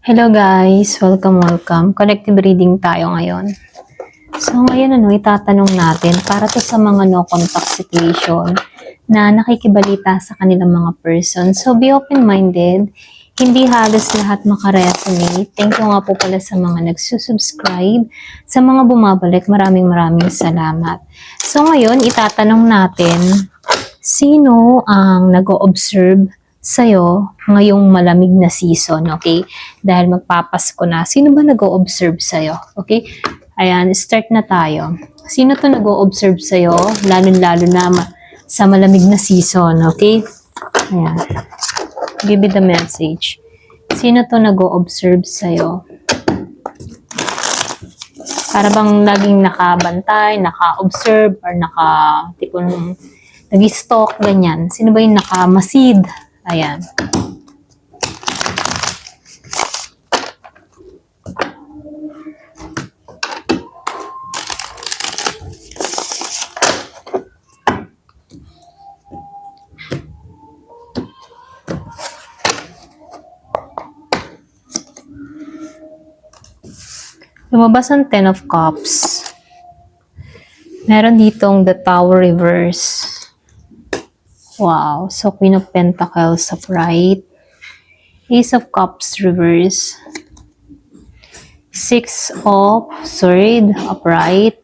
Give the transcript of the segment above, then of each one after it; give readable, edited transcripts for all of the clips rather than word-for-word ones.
Hello guys! Welcome! Collective reading tayo ngayon. So ngayon itatanong natin para to sa mga no contact situation na nakikibalita sa kanilang mga person. So be open-minded. Hindi halos lahat makaresonate. Thank you nga po pala sa mga nagsusubscribe. Sa mga bumabalik, maraming salamat. So ngayon, itatanong natin, sino ang nag-o-observe sa'yo ngayong malamig na season, okay? Dahil magpapasko na. Sino ba nag-o-observe sa'yo? Okay? Ayan, start na tayo. Sino to nag-o-observe sa'yo? Lalo-lalo na sa malamig na season, okay? Ayan. Give me the message. Sino to nag-o-observe sa'yo? Para bang laging nakabantay, naka-observe, or tipong nag-stalk, ganyan. Sino ba yung nakamasid? Ayan. Lumabas ang Ten of Cups. Meron ditong the Tower reverse. Wow. So, Queen of Pentacles upright. Ace of Cups reverse. Six of Swords upright.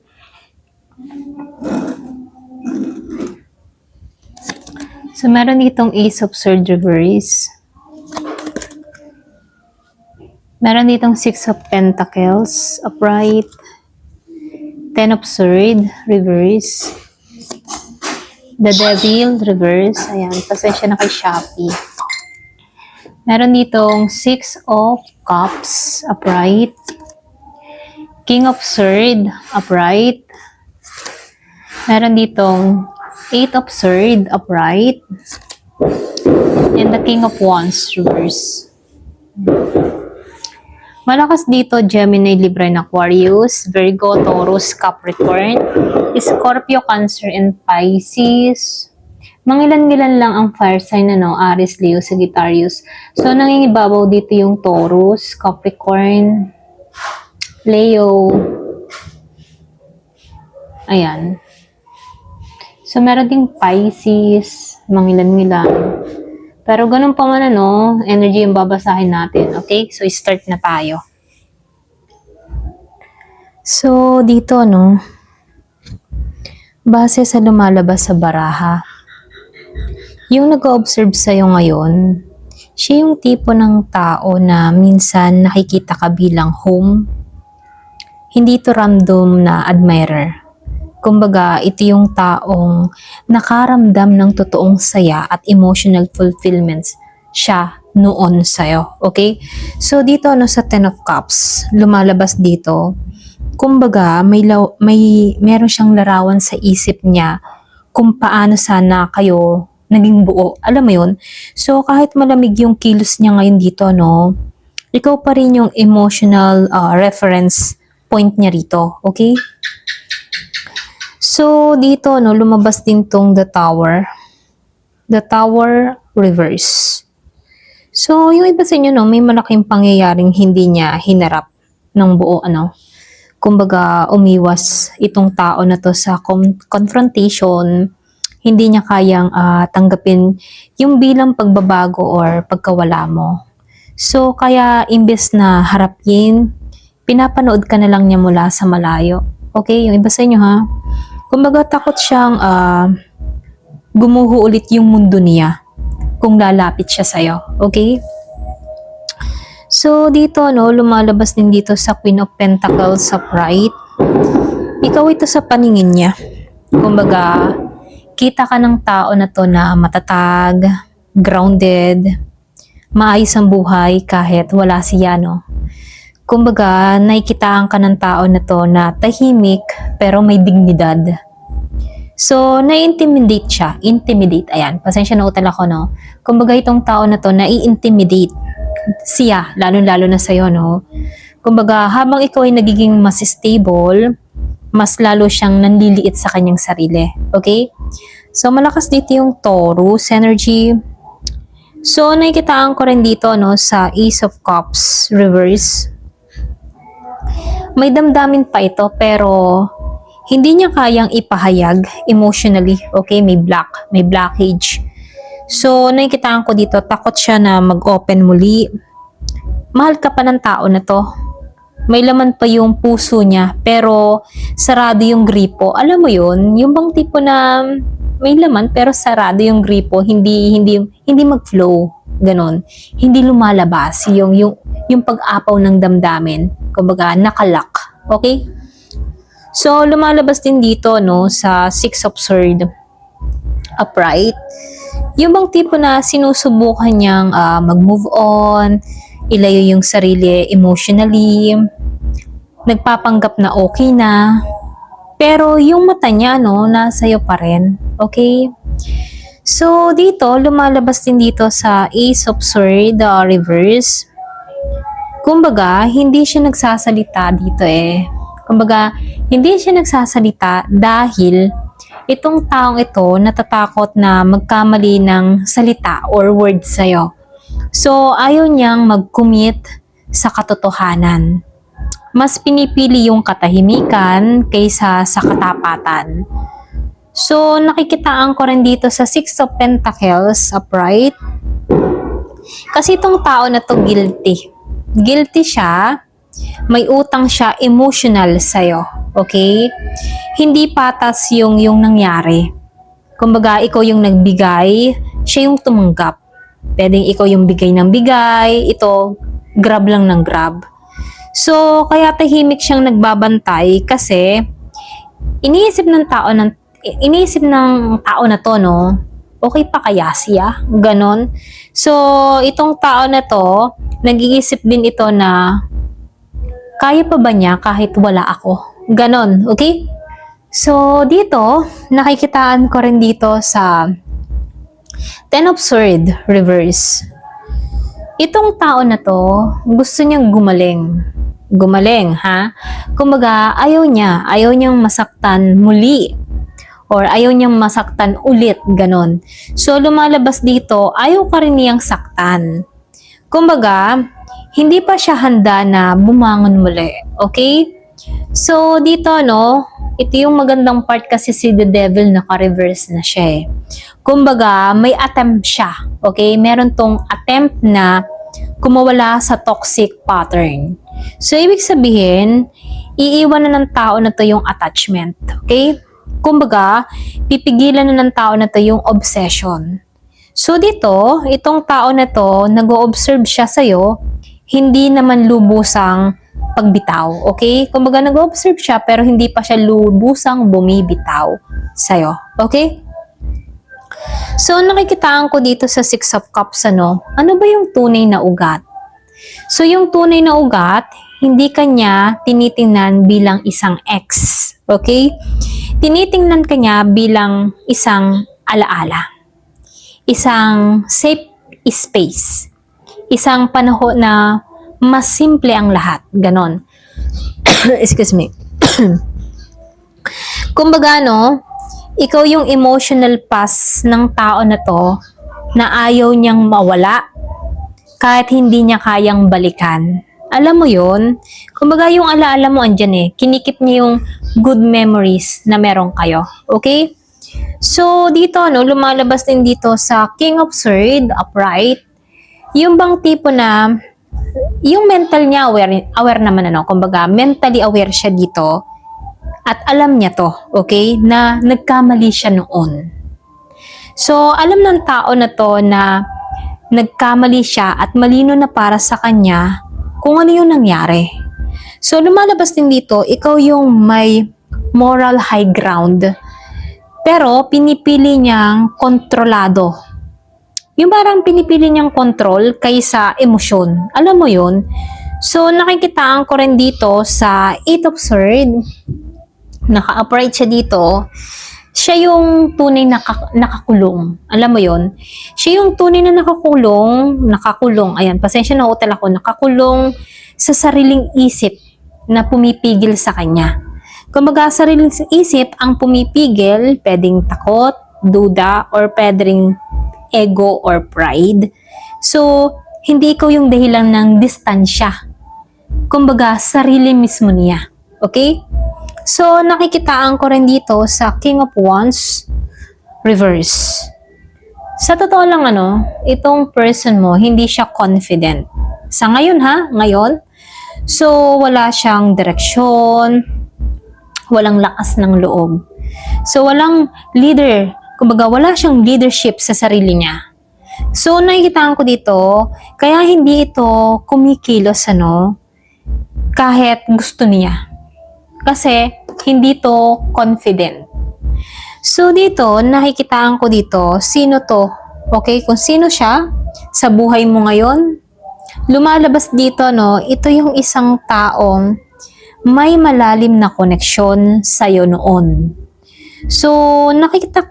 So, meron ditong Ace of Swords reverse. Meron ditong Six of Pentacles upright. Ten of Swords reverse. The Devil reverse. Ayan, pasensya na kay Shopee. Meron ditong Six of Cups upright. King of Swords upright. Meron ditong Eight of Swords upright. And the King of Wands reverse. Malakas dito, Gemini, Libra, and Aquarius, Virgo, Taurus, Capricorn, Scorpio, Cancer, and Pisces. Mangilan-ngilan lang ang fire sign, Aries, Leo, Sagittarius. So, nangingibabaw dito yung Taurus, Capricorn, Leo. Ayan. So, meron ding Pisces, mangilan-ngilan. Pero ganun pa man, energy yung babasahin natin. Okay? So, start na tayo. So, dito, base sa lumalabas sa baraha, yung nag-observe sa'yo ngayon, siya yung tipo ng tao na minsan nakikita ka bilang home. Hindi to random na admirer. Kumbaga, ito yung taong nakaramdam ng totoong saya at emotional fulfillments siya noon sa'yo. Okay? So, dito sa Ten of Cups, lumalabas dito, kumbaga, meron siyang larawan sa isip niya kung paano sana kayo naging buo. Alam mo yun? So, kahit malamig yung kilos niya ngayon dito, ikaw pa rin yung emotional reference point niya rito. Okay? So, dito, lumabas din tong the Tower. The Tower reverse. So, yung iba sa inyo, may malaking pangyayaring hindi niya hinarap ng buo, kumbaga, umiwas itong tao na to sa confrontation. Hindi niya kayang tanggapin yung bilang pagbabago or pagkawala mo. So, kaya imbes na harapin, pinapanood ka na lang niya mula sa malayo. Okay? Yung iba sa inyo, ha? Kumbaga, takot siyang gumuho ulit yung mundo niya kung lalapit siya sa'yo. Okay? So, dito, lumalabas din dito sa Queen of Pentacles upright. Ikaw ito sa paningin niya. Kumbaga, kita ka ng tao na to na matatag, grounded, maayos ang buhay kahit wala siya, Kumbaga, nakikitaan ka ng tao na to na tahimik pero may dignidad. So, na-intimidate siya. Intimidate. Ayan. Pasensya na utal ako, Kumbaga, itong tao na to, na-i-intimidate siya. Lalo-lalo na sa'yo, Kumbaga, habang ikaw ay nagiging mas stable, mas lalo siyang nanliliit sa kanyang sarili. Okay? So, malakas dito yung Taurus energy. So, nakikitaan ko rin dito, no, sa Ace of Cups reverse. May damdamin pa ito, pero hindi niya kayang ipahayag emotionally. Okay, may blockage. So, nakikitaan ko dito, takot siya na mag-open muli. Mahal ka pa ng tao na to. May laman pa yung puso niya, pero sarado yung gripo. Alam mo yun, yung bang tipo na may laman pero sarado yung gripo, hindi mag-flow, ganon. Hindi lumalabas yung pag-apaw ng damdamin. Kumbaga, nakalak. Okay? So, lumalabas din dito, no, sa Six of Swords upright. Yung bang tipo na sinusubukan niyang mag-move on, ilayo yung sarili emotionally, nagpapanggap na okay na, pero yung mata niya, no, nasa'yo pa rin. Okay? So, dito, lumalabas din dito sa Ace of Swords, reverse. Kumbaga, hindi siya nagsasalita dito eh. Kumbaga, hindi siya nagsasalita dahil itong taong ito natatakot na magkamali ng salita or word sa'yo. So, ayaw niyang mag-commit sa katotohanan. Mas pinipili yung katahimikan kaysa sa katapatan. So, nakikitaan ko rin dito sa Six of Pentacles upright. Kasi itong tao na to guilty. Guilty siya, may utang siya emotional sa'yo. Okay? Hindi patas yung nangyari. Kumbaga, ikaw yung nagbigay, siya yung tumanggap. Pwedeng ikaw yung bigay ng bigay, ito, grab lang ng grab. So, kaya tahimik siyang nagbabantay kasi iniisip ng tao na to, no, okay pa kaya siya? Ganon. So, itong tao na to, nag-iisip din ito na kaya pa ba niya kahit wala ako? Ganon, okay? So, dito, nakikitaan ko rin dito sa Ten of Swords reverse. Itong tao na to, gusto niyang gumaling. Gumaling, ha? Kumbaga, ayaw niyang masaktan muli. Or ayaw niyang masaktan ulit, ganon. So, lumalabas dito, ayaw ka rin niyang saktan. Kumbaga, hindi pa siya handa na bumangon muli. Okay? So, dito, no, ito yung magandang part kasi si the devil naka-reverse na siya eh. Kumbaga, may attempt siya. Okay? Meron tong attempt na kumawala sa toxic pattern. So, ibig sabihin, iiwan na ng tao na to yung attachment. Okay? Kumbaga, pipigilan na ng tao na to yung obsession. So, dito, itong tao na to, nag-o-observe siya sa'yo, hindi naman lubusang pagbitaw. Okay? Kumbaga, nag-o-observe siya, pero hindi pa siya lubusang bumibitaw sa'yo. Okay? So, nakikitaan ko dito sa Six of Cups, ano ba yung tunay na ugat? So, yung tunay na ugat, hindi kanya tinitingnan bilang isang ex. Okay? Tinitingnan kanya bilang isang alaala. Isang safe space. Isang panahon na mas simple ang lahat. Ganon. Excuse me. Kumbaga, no, ikaw yung emotional pass ng tao na to na ayaw niyang mawala kahit hindi niya kayang balikan. Alam mo yun? Kumbaga yung alaala mo andyan eh. Kinikip niya yung good memories na meron kayo. Okay? So, dito, no, lumalabas din dito sa King of Swords, upright. Yung bang tipo na, yung mental niya aware naman, ano, kumbaga, mentally aware siya dito. At alam niya to, okay, na nagkamali siya noon. So, alam ng tao na to na nagkamali siya at malino na para sa kanya kung ano yung nangyari. So, lumalabas din dito, ikaw yung may moral high ground. Pero, pinipili niyang kontrolado. Yung parang pinipili niyang control kaysa emosyon. Alam mo yun? So, nakikitaan ko rin dito sa Eight of Swords. Naka-upright siya dito. Siya yung tunay na nakakulong. Alam mo yon? Siya yung tunay na nakakulong. Ayan, pasensya na utal ako. Nakakulong sa sariling isip na pumipigil sa kanya. Kumbaga, sariling isip ang pumipigil, pwedeng takot, duda, or pwedeng ego or pride. So, hindi ikaw yung dahilan ng distansya. Kumbaga, sarili mismo niya. Okay? So, nakikitaan ko rin dito sa King of Wands reverse. Sa totoo lang itong person mo, hindi siya confident. Sa ngayon ngayon. So, wala siyang direksyon, walang lakas ng loob. So, walang leader. Kumbaga, wala siyang leadership sa sarili niya. So, nakikitaan ko dito, kaya hindi ito kumikilos kahit gusto niya. Kasi, hindi to confident. So, dito, nakikitaan ko dito, sino to? Okay, kung sino siya sa buhay mo ngayon, lumalabas dito, ito yung isang taong may malalim na koneksyon sa'yo noon. So, nakikita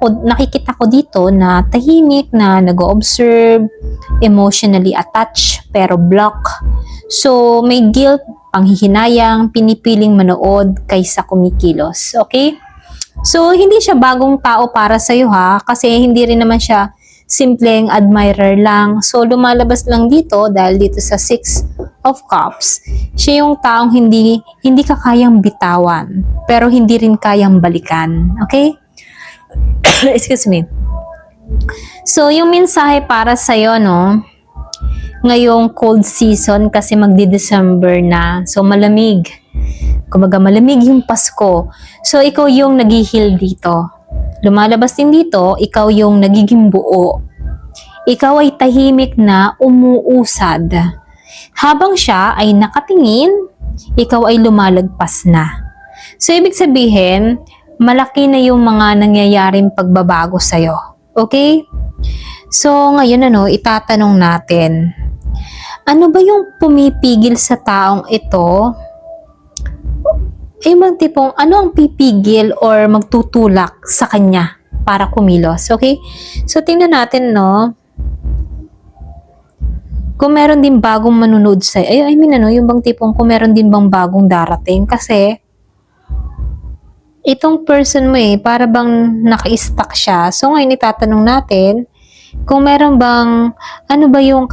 ko dito na tahimik na nag-observe, emotionally attached, pero block. So, may guilt, panghihinayang, pinipiling manood kaysa kumikilos. Okay? So, hindi siya bagong tao para sa'yo kasi hindi rin naman siya simpleng admirer lang. So, lumalabas lang dito dahil dito sa Six of Cups, siya yung taong hindi ka kayang bitawan, pero hindi rin kayang balikan. Okay? Excuse me. So, yung mensahe para sa'yo, ngayong cold season kasi magdi-December na. So, malamig. Kumbaga, malamig yung Pasko. So, ikaw yung nag-heal dito. Lumalabas din dito, ikaw yung nagiging buo. Ikaw ay tahimik na umuusad. Habang siya ay nakatingin, ikaw ay lumalagpas na. So, ibig sabihin, malaki na yung mga nangyayaring pagbabago sa'yo. Okay? So, ngayon itatanong natin, ano ba yung pumipigil sa taong ito? Bang tipong, ano ang pipigil or magtutulak sa kanya para kumilos? Okay? So, tingnan natin, kung meron din bagong manunod sa, yung bang tipong kung meron din bang bagong darating. Kasi, itong person mo para bang naka-stuck siya. So, ngayon itatanong natin, kung meron bang, ano ba yung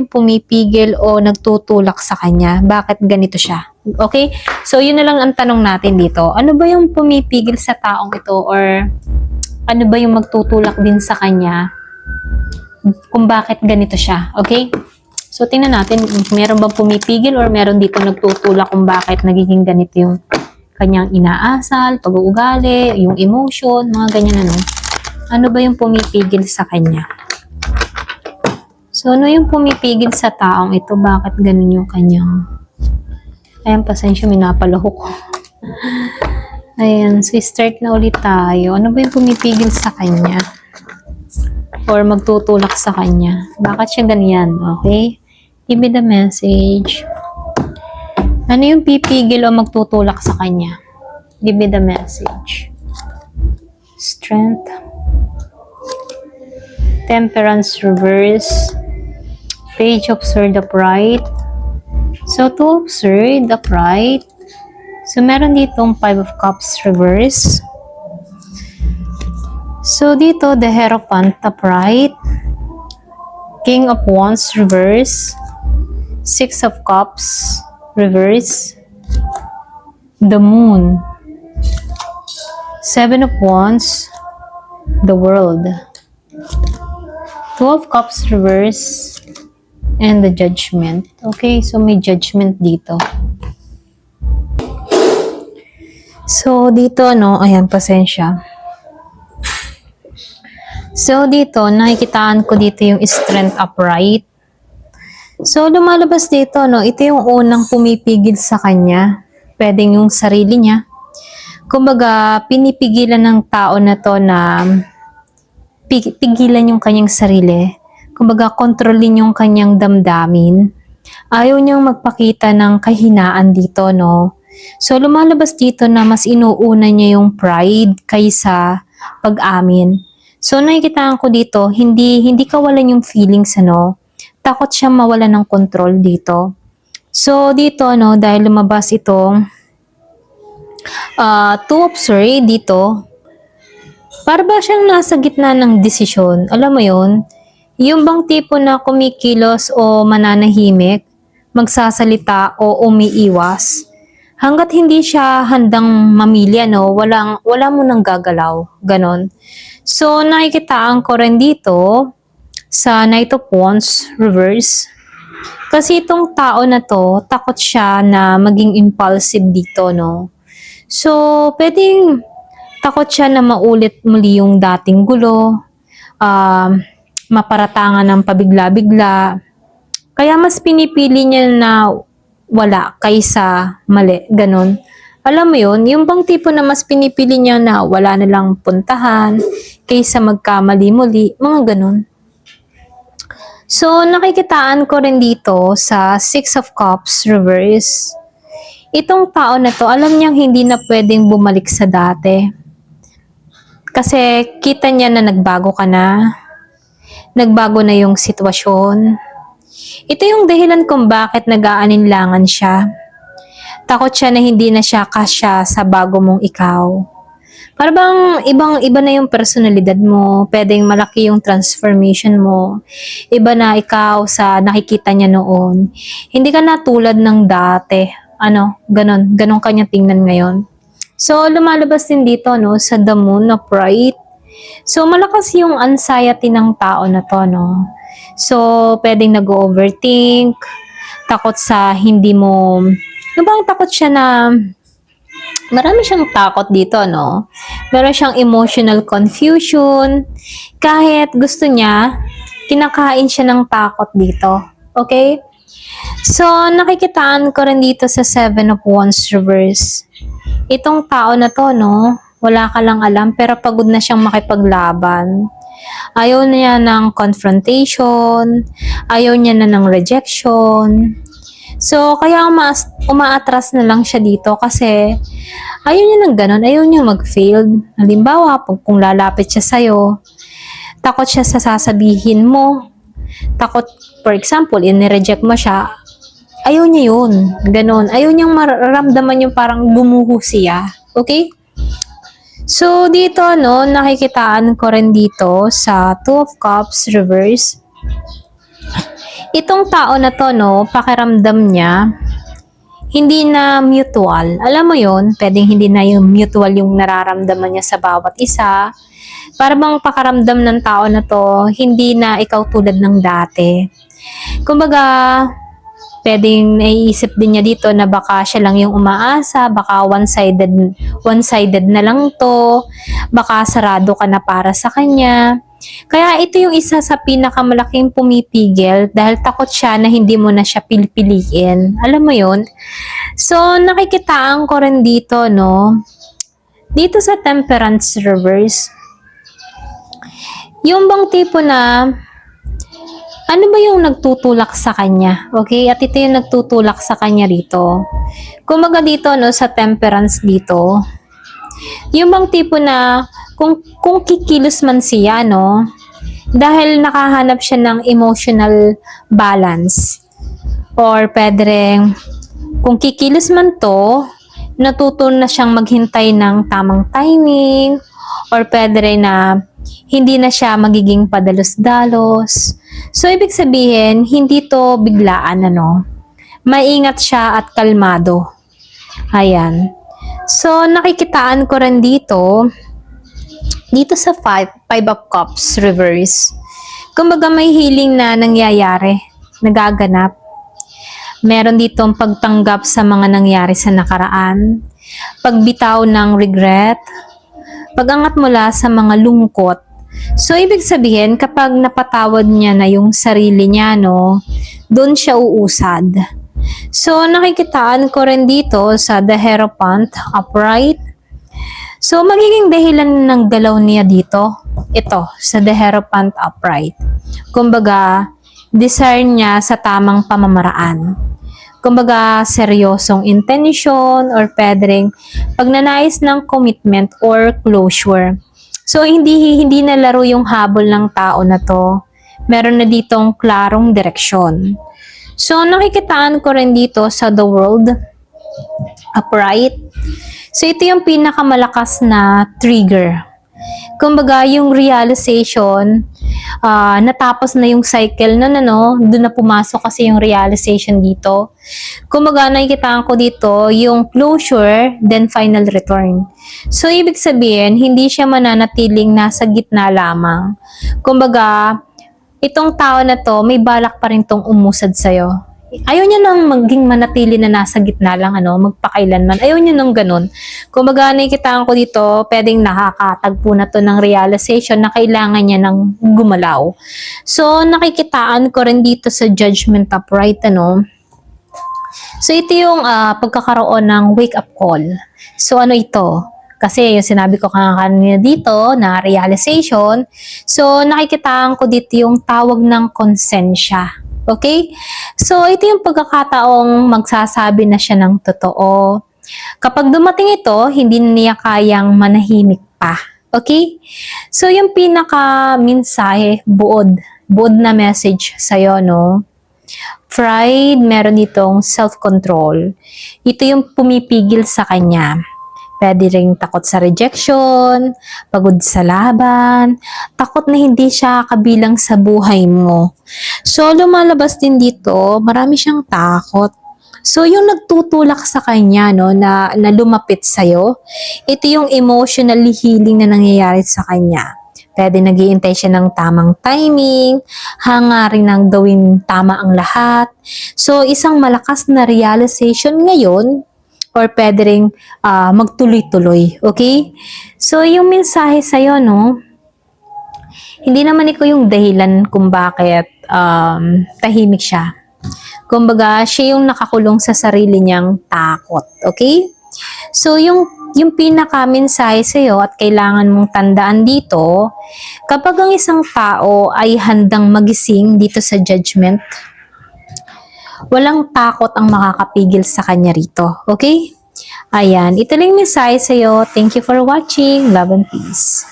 pumipigil o nagtutulak sa kanya? Bakit ganito siya? Okay? So, yun na lang ang tanong natin dito. Ano ba yung pumipigil sa taong ito or ano ba yung magtutulak din sa kanya kung bakit ganito siya? Okay? So, tingnan natin, meron bang pumipigil or meron dito nagtutulak kung bakit nagiging ganito yung kanyang inaasal, pag-uugali, yung emotion, mga ganyan Ano ba yung pumipigil sa kanya? So, ano yung pumipigil sa taong ito? Bakit ganun yung kanyang... Ayan, pasensya, minapalahok ko. Ayan, so start na ulit tayo. Ano ba yung pumipigil sa kanya? Or magtutulak sa kanya? Bakit siya ganyan? Okay? Give me the message. Ano yung pipigil o magtutulak sa kanya? Give me the message. Strength. Temperance reverse. Page of Swords upright. So, to observe the upright. So, meron ditong Five of Cups reverse. So, dito, the Hierophant upright. King of Wands reverse. Six of Cups reverse. The Moon. Seven of Wands. The World. Two of Cups reverse. And the Judgment. Okay, so may Judgment dito. So, dito, ayan, pasensya. So, dito, nakikitaan ko dito yung Strength upright. So, lumalabas dito, ito yung unang pumipigil sa kanya. Pwedeng yung sarili niya. Kumbaga, pinipigilan ng tao na to na pigilan yung kanyang sarili. Kumbaga, kontrolin yung kanyang damdamin. Ayaw niyang magpakita ng kahinaan dito, So, lumalabas dito na mas inuuna niya yung pride kaysa pag-amin. So, nakikitaan ko dito, hindi kawalan yung feelings, Takot siya mawalan ng control dito. So, dito, dahil lumabas itong to observe dito, Para ba siyang nasa gitna ng desisyon? Alam mo yon? Yung bang tipo na kumikilos o mananahimik, magsasalita o umiiwas, hanggat hindi siya handang mamilya, no, wala mo nang gagalaw, ganon. So, nakikitaan ko rin dito sa Knight of Wands reverse. Kasi itong tao na to, takot siya na maging impulsive dito, no. So, pwedeng takot siya na maulit muli yung dating gulo, maparatangan ng pabigla-bigla. Kaya mas pinipili niya na wala kaysa mali, ganun. Alam mo yun, yung bang tipo na mas pinipili niya na wala na lang puntahan kaysa magkamali muli, mga ganun. So, nakikitaan ko rin dito sa Six of Cups reverse. Itong tao na to, alam niyang hindi na pwedeng bumalik sa dati. Kasi kita niya na nagbago ka na. Nagbago na yung sitwasyon. Ito yung dahilan kung bakit nag-aalinlangan siya. Takot siya na hindi na siya kasya sa bago mong ikaw. Para bang ibang-iba na yung personalidad mo. Pwedeng malaki yung transformation mo. Iba na ikaw sa nakikita niya noon. Hindi ka na tulad ng dati. Ganon kanya tingnan ngayon. So, lumalabas din dito, no, sa the moon of pride. So, malakas yung anxiety ng tao na to, no. So, pwedeng nag-overthink, takot sa hindi mo, yung bang takot siya na, marami siyang takot dito, no. Meron siyang emotional confusion, kahit gusto niya, kinakain siya ng takot dito. Okay? So, nakikitaan ko rin dito sa Seven of Wands reverse. Itong tao na to, no, wala ka lang alam pero pagod na siyang makipaglaban. Ayaw niya ng confrontation, ayaw niya na ng rejection. So, kaya umaatras na lang siya dito kasi ayaw niya ng ganun, ayaw niya mag-fail. Halimbawa, kung lalapit siya sa'yo, takot siya sa sasabihin mo. Takot, for example, inireject mo siya, ayaw niya yun. Ganon. Ayaw niyang mararamdaman yung parang gumuho siya. Okay? So, dito, no, nakikitaan ko rin dito sa Two of Cups reverse. Itong tao na to, no, pakiramdam niya, hindi na mutual. Alam mo yon, pwedeng hindi na yung mutual yung nararamdaman niya sa bawat isa. Para bang pakaramdam ng tao na to, hindi na ikaw tulad ng dati. Kumbaga, pwedeng naiisip din niya dito na baka siya lang yung umaasa, baka one-sided na lang to, baka sarado ka na para sa kanya. Kaya ito yung isa sa pinakamalaking pumipigil dahil takot siya na hindi mo na siya piliin. Alam mo yun? So, nakikitaan ko rin dito, no? Dito sa Temperance reverse, yung bang tipo na ano ba yung nagtutulak sa kanya? Okay? At ito yung nagtutulak sa kanya rito. Kumaga dito, no, sa Temperance dito, yung bang tipo na kung kikilos man siya, no, dahil nakahanap siya ng emotional balance. Or pwede rin, kung kikilos man to, natuto na siyang maghintay ng tamang timing. Or pwede rin na hindi na siya magiging padalos-dalos. So, ibig sabihin, hindi to biglaan, ano. Maingat siya at kalmado. Ayan. So, nakikitaan ko rin dito sa Five of Cups reverse. Kumbaga may healing na nangyayari, nagaganap. Meron ditong pagtanggap sa mga nangyari sa nakaraan, pagbitaw ng regret, pagangat mula sa mga lungkot. So, ibig sabihin, kapag napatawad niya na yung sarili niya, no, doon siya uusad. So, nakikitaan ko rin dito sa The Hierophant upright. So, magiging dahilan ng galaw niya dito, ito, sa The Hierophant upright. Kumbaga, desire niya sa tamang pamamaraan. Kumbaga, seryosong intention or pwede ring pagnanais ng commitment or closure. So, hindi na laro yung habol ng tao na to. Meron na ditong klarong direksyon. So, nakikitaan ko rin dito sa The World upright. So, ito yung pinakamalakas na trigger Kumbaga, yung realization, natapos na yung cycle na doon na pumasok kasi yung realization dito. Kumbaga, nakikitaan ko dito yung closure, then final return. So, ibig sabihin, hindi siya mananatiling nasa gitna lamang. Kumbaga, itong tao na to, may balak pa rin tong umusad sa'yo. Ayaw niya nang maging manatili na nasa gitna lang, magpakailanman. Ayaw niya nang ganun. Kumbaga, nakikitaan ko dito, pwedeng nakakatagpo na to ng realization na kailangan niya nang gumalaw. So, nakikitaan ko rin dito sa judgment upright, So, ito yung pagkakaroon ng wake-up call. So, ano ito? Kasi yung sinabi ko kanina dito na realization. So, nakikitaan ko dito yung tawag ng konsensya. Okay? So, ito yung pagkakataong magsasabi na siya ng totoo. Kapag dumating ito, hindi niya kayang manahimik pa. Okay? So, yung pinaka-mensahe, buod na message sa'yo, Pride, meron ditong self-control. Ito yung pumipigil sa kanya. Pwede ring takot sa rejection, pagod sa laban, takot na hindi siya kabilang sa buhay mo. So, lumalabas din dito, marami siyang takot. So, yung nagtutulak sa kanya, na lumapit sa'yo, ito yung emotionally healing na nangyayari sa kanya. Pwede nag-iintay siya ng tamang timing, hangarin ng gawin tama ang lahat. So, isang malakas na realization ngayon, or pwede ring magtuloy-tuloy. Okay? So, yung mensahe sa'yo, hindi naman ikaw yung dahilan kung bakit tahimik siya. Kumbaga, siya yung nakakulong sa sarili niyang takot. Okay? So, yung pinaka-mensahe sa'yo at kailangan mong tandaan dito, kapag ang isang tao ay handang magising dito sa judgment, walang takot ang makakapigil sa kanya rito. Okay? Ayan. Ito lang yung mensahe sa'yo. Thank you for watching. Love and peace.